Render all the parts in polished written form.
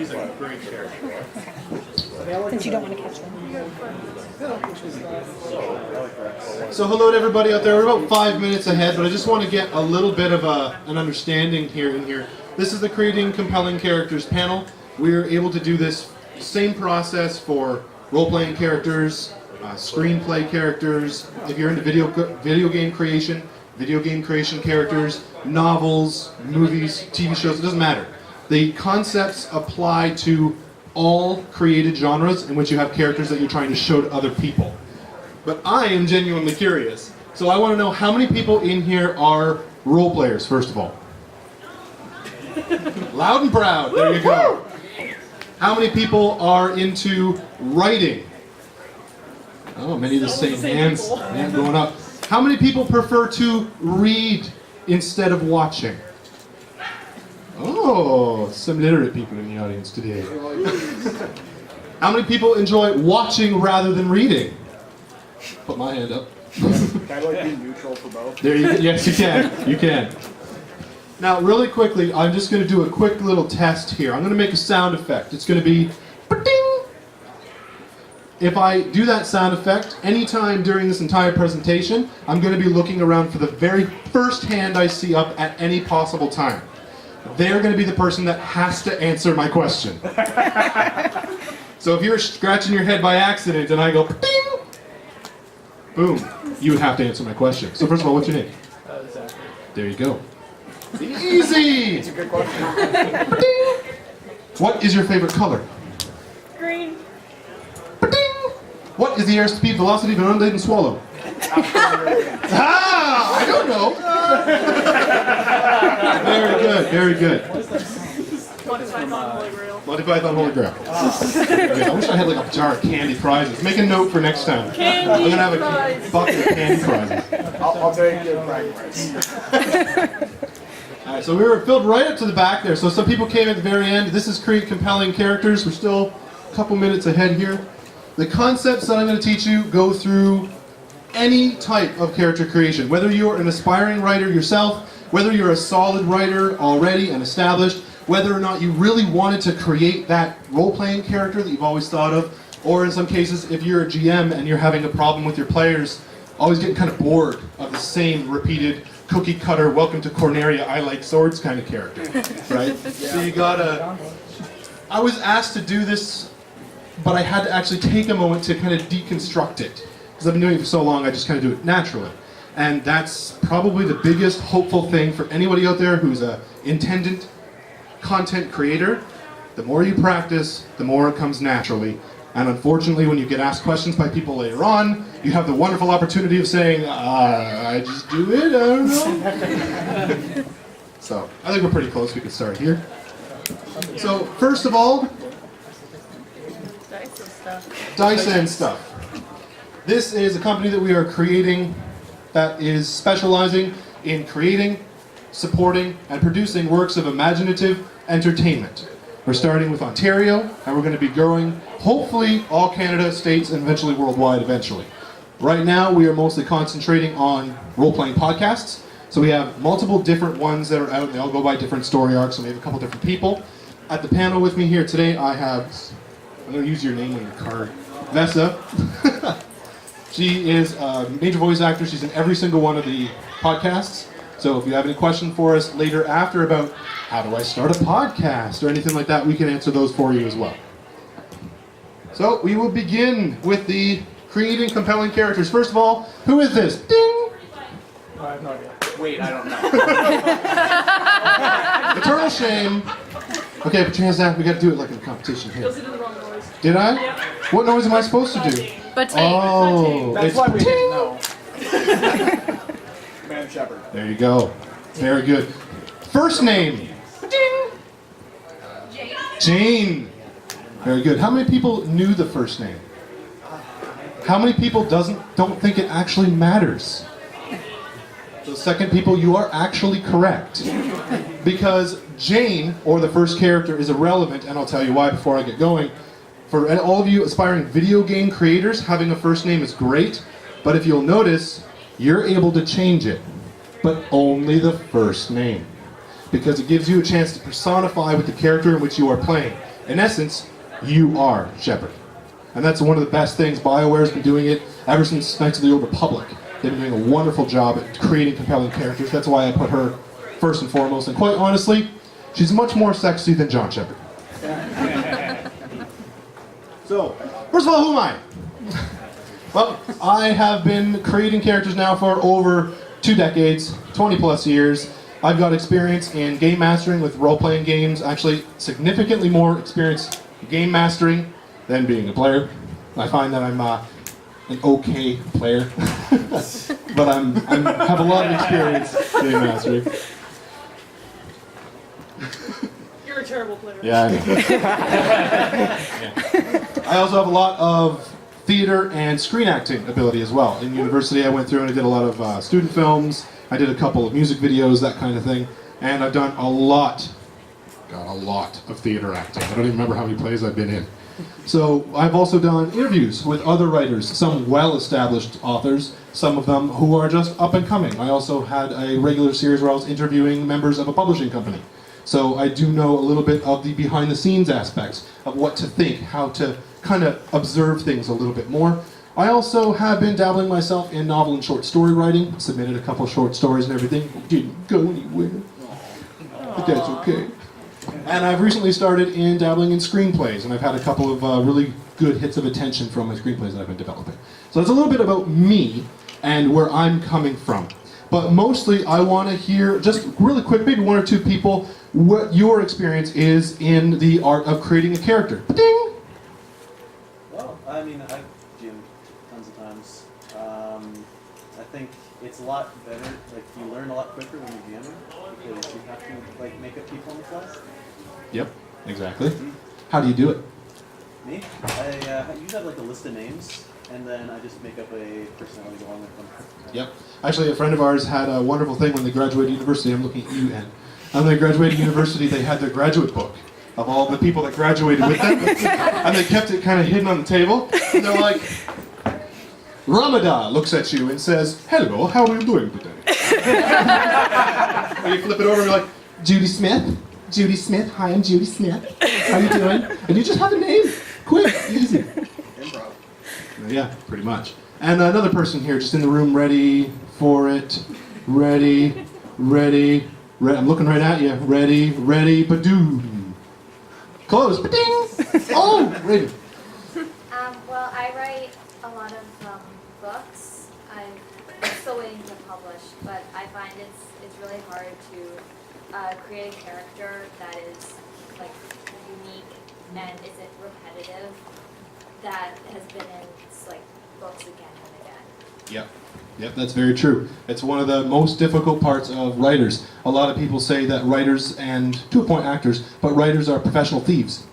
He's a great character. Since you don't want to catch them. So hello to everybody out there. We're about 5 minutes ahead, but I just want to get a little bit of an understanding here. This is the Creating Compelling Characters panel. We're able to do this same process for role-playing characters, screenplay characters. If you're into video game creation characters, novels, movies, TV shows, it doesn't matter. The concepts apply to all created genres in which you have characters that you're trying to show to other people. But I am genuinely curious. So I want to know how many people in here are role players, first of all. Loud and proud, there you go. How many people are into writing? Oh, many of the same hands going up. How many people prefer to read instead of watching? Oh, some literate people in the audience today. How many people enjoy watching rather than reading? Put my hand up. Can I like be neutral for both? There you go. Yes, you can. You can. Now, really quickly, I'm just going to do a quick little test here. I'm going to make a sound effect. It's going to be ding. If I do that sound effect anytime during this entire presentation, I'm going to be looking around for the very first hand I see up at any possible time. They're going to be the person that has to answer my question. So if you're scratching your head by accident and I go ding, boom, you would have to answer my question. So first of all, what's your name? Zach. There you go. Easy! It's a good question. Ding. What is your favorite color? Green. Ding. What is the air speed velocity of an unladen swallow? I don't know. Very good, very good. Monty Python Holy Grail. I wish I had like a jar of candy prizes. Make a note for next time. I'm gonna have a bucket of candy prizes. I'll take your prize. Alright, so we were filled right up to the back there. So some people came at the very end. This is Create Compelling Characters. We're still a couple minutes ahead here. The concepts that I'm going to teach you go through any type of character creation. Whether you're an aspiring writer yourself, whether you're a solid writer already and established, whether or not you really wanted to create that role-playing character that you've always thought of, or in some cases, if you're a GM and you're having a problem with your players, always getting kind of bored of the same repeated cookie cutter, welcome to Corneria, I like swords kind of character, right? So you gotta, I was asked to do this, but I had to actually take a moment to kind of deconstruct it. Because I've been doing it for so long, I just kind of do it naturally. And that's probably the biggest hopeful thing for anybody out there who's a intended content creator. The more you practice, the more it comes naturally. And unfortunately, when you get asked questions by people later on, you have the wonderful opportunity of saying, I just do it, I don't know. So, I think we're pretty close. We can start here. So, first of all, Dice and Stuff. This is a company that we are creating that is specializing in creating, supporting, and producing works of imaginative entertainment. We're starting with Ontario, and we're going to be growing, hopefully, all Canada, states, and eventually worldwide eventually. Right now, we are mostly concentrating on role-playing podcasts. So we have multiple different ones that are out, and they all go by different story arcs, and we have a couple different people. At the panel with me here today, I have, I'm going to use your name on your card, Vesa. She is a major voice actor. She's in every single one of the podcasts. So if you have any questions for us later after about how do I start a podcast or anything like that, we can answer those for you as well. So we will begin with the creating compelling characters. First of all, who is this? Ding! I have no idea. Wait, I don't know. Eternal shame. Okay, put your hands down. We got to do it like in a competition here. Did the wrong noise. Did I? Yeah. What noise am I supposed to do? But Oh, That's it's why we ting. didn't know. Man Shepherd. There you go. Very good. First name. Ding. Jane. Very good. How many people knew the first name? How many people don't think it actually matters? The second people, you are actually correct. Because Jane, or the first character, is irrelevant, and I'll tell you why before I get going. For all of you aspiring video game creators, having a first name is great, but if you'll notice, you're able to change it, but only the first name. Because it gives you a chance to personify with the character in which you are playing. In essence, you are Shepard. And that's one of the best things. BioWare's been doing it ever since Knights of the Old Republic. They've been doing a wonderful job at creating compelling characters. That's why I put her first and foremost. And quite honestly, she's much more sexy than John Shepard. So, first of all, who am I? Well, I have been creating characters now for over 2 decades, 20 plus years. I've got experience in game mastering with role-playing games, actually significantly more experience game mastering than being a player. I find that I'm an okay player, but I have a lot of experience game mastering. You're a terrible player. Yeah, I know. Yeah. I also have a lot of theater and screen acting ability as well. In university, I went through and I did a lot of student films. I did a couple of music videos, that kind of thing. And I've done a lot of theater acting. I don't even remember how many plays I've been in. So I've also done interviews with other writers, some well-established authors, some of them who are just up and coming. I also had a regular series where I was interviewing members of a publishing company. So I do know a little bit of the behind-the-scenes aspects of what to think, how to kind of observe things a little bit more. I also have been dabbling myself in novel and short story writing, submitted a couple short stories and everything, didn't go anywhere, but that's okay. And I've recently started in dabbling in screenplays, and I've had a couple of really good hits of attention from my screenplays that I've been developing. So it's a little bit about me and where I'm coming from. But mostly I want to hear, just really quick, maybe 1 or 2 people, what your experience is in the art of creating a character. Ding! Well, I mean, I've GM'd tons of times. I think it's a lot better, like, you learn a lot quicker when you're GMing, because you have to, like, make up people on the fly. Yep, exactly. How do you do it? Me? I usually have, like, a list of names, and then I just make up a personality along with them. Yep. Actually, a friend of ours had a wonderful thing when they graduated university. I'm looking at you, Ann. When they graduated university, they had their graduate book of all the people that graduated with them, and they kept it kind of hidden on the table. And they're like, Ramadan looks at you and says, "Hello, how are you doing today?" And you flip it over and you're like, Judy Smith? Judy Smith, hi, I'm Judy Smith. How you doing? And you just have a name. Quick, easy. Improv. Yeah, pretty much. And another person here, just in the room, ready for it. Ready. I'm looking right at you. Ready, badoo. Close, ba-ding. Oh, ready. Well, I write a lot of books. I'm still waiting to publish, but I find it's really hard to create a character that is like unique and isn't repetitive. That has been in like books again and again. Yep, that's very true. It's one of the most difficult parts of writers. A lot of people say that writers, and to a point actors, but writers are professional thieves.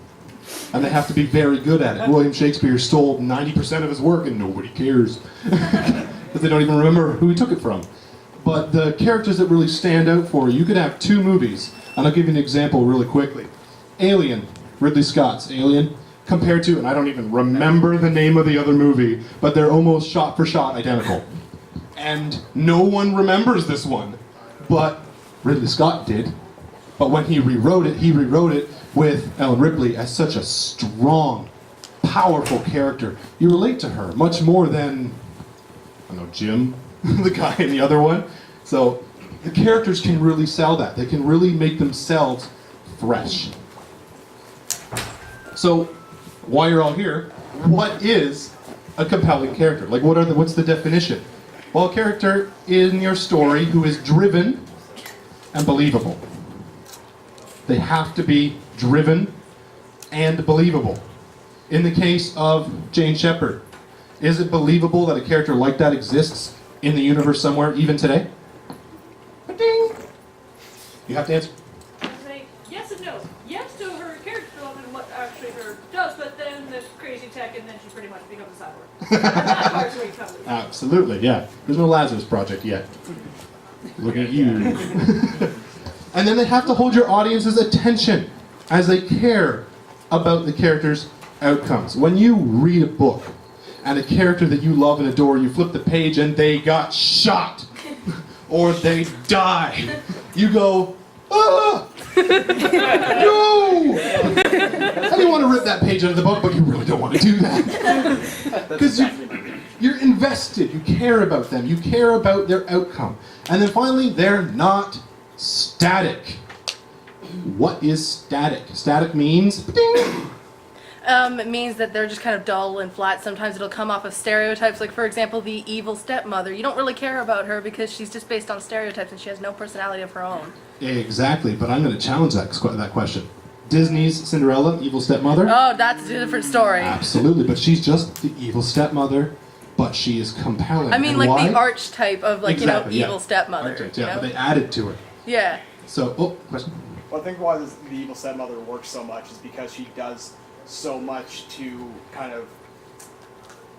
And they have to be very good at it. William Shakespeare stole 90% of his work and nobody cares. Because they don't even remember who he took it from. But the characters that really stand out for you could have 2 movies, and I'll give you an example really quickly. Alien, Ridley Scott's Alien, compared to, and I don't even remember the name of the other movie, but they're almost shot for shot identical. And no one remembers this one, but Ridley Scott did. But when he rewrote it with Ellen Ripley as such a strong, powerful character. You relate to her much more than, I don't know, Jim, the guy in the other one. So the characters can really sell that. They can really make themselves fresh. So while you're all here, what is a compelling character? Like, what's the definition? Well, a character in your story who is driven and believable. They have to be driven and believable. In the case of Jane Shepard, is it believable that a character like that exists in the universe somewhere, even today? Ding! You have to answer. Say yes and no. Yes to her character development and what actually her does, but then the crazy tech, and then she pretty much becomes a cyborg. That part's where you come with. Absolutely, yeah. There's no Lazarus Project yet. Looking at you. And then they have to hold your audience's attention as they care about the character's outcomes. When you read a book and a character that you love and adore, you flip the page and they got shot or they die, you go, ah! No! Anyone that page out of the book, but you really don't want to do that. That's Because exactly my game. you're invested, you care about them, you care about their outcome. And then finally, they're not static. What is static? Static means ding. It means that they're just kind of dull and flat. Sometimes it'll come off of stereotypes, like for example, the evil stepmother. You don't really care about her because she's just based on stereotypes and she has no personality of her own. Exactly, but I'm going to challenge that question. Disney's Cinderella, evil stepmother? Oh, that's a different story. Absolutely, but she's just the evil stepmother, but she is compelling. I mean, And like why? the archetype of, like, Exactly, you yeah. know, evil stepmother. Archetypes, you yeah, know? but they added to her. Yeah. So, question? Well, I think why the evil stepmother works so much is because she does so much to kind of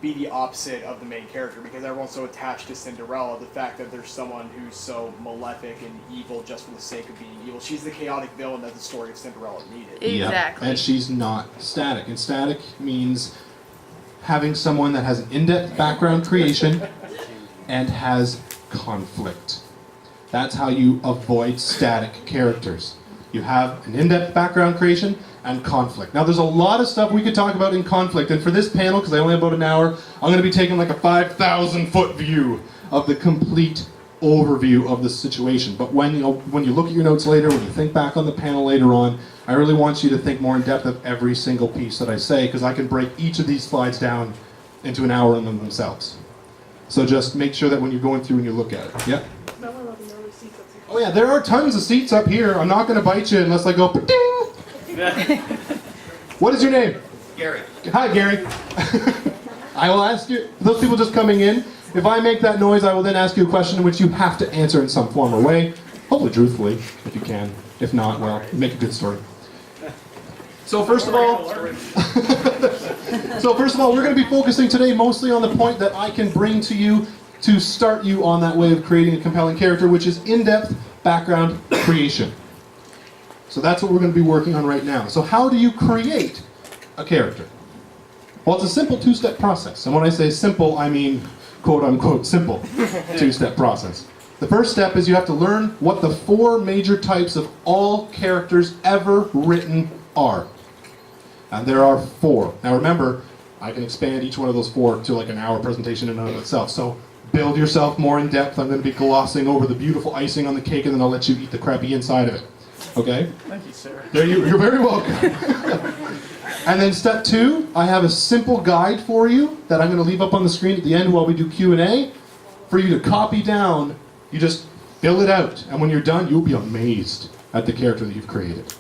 be the opposite of the main character, because everyone's so attached to Cinderella. The fact that there's someone who's so malefic and evil just for the sake of being evil. She's the chaotic villain that the story of Cinderella needed. Exactly. Yeah. And she's not static. And static means having someone that has an in-depth background creation and has conflict. That's how you avoid static characters. You have an in-depth background creation and conflict. Now, there's a lot of stuff we could talk about in conflict, and for this panel, because I only have about an hour, I'm going to be taking like a 5,000-foot view of the complete overview of the situation. But when you look at your notes later, when you think back on the panel later on, I really want you to think more in depth of every single piece that I say, because I can break each of these slides down into an hour in them themselves. So just make sure that when you're going through and you look at it. Yeah? Oh yeah, there are tons of seats up here. I'm not going to bite you unless I go ding. What is your name? Gary. Hi, Gary. I will ask you, those people just coming in, if I make that noise, I will then ask you a question which you have to answer in some form or way. Hopefully truthfully, if you can. If not, well, make a good story. So first of all, we're going to be focusing today mostly on the point that I can bring to you to start you on that way of creating a compelling character, which is in-depth background creation. So that's what we're going to be working on right now. So how do you create a character? Well, it's a simple two-step process. And when I say simple, I mean quote-unquote simple two-step process. The first step is you have to learn what the 4 major types of all characters ever written are. And there are 4. Now remember, I can expand each one of those 4 to like an hour presentation in and of itself. So build yourself more in depth. I'm going to be glossing over the beautiful icing on the cake, and then I'll let you eat the crappy inside of it. Okay? Thank you, sir. You're very welcome. And then step 2, I have a simple guide for you that I'm going to leave up on the screen at the end while we do Q&A for you to copy down. You just fill it out, and when you're done, you'll be amazed at the character that you've created.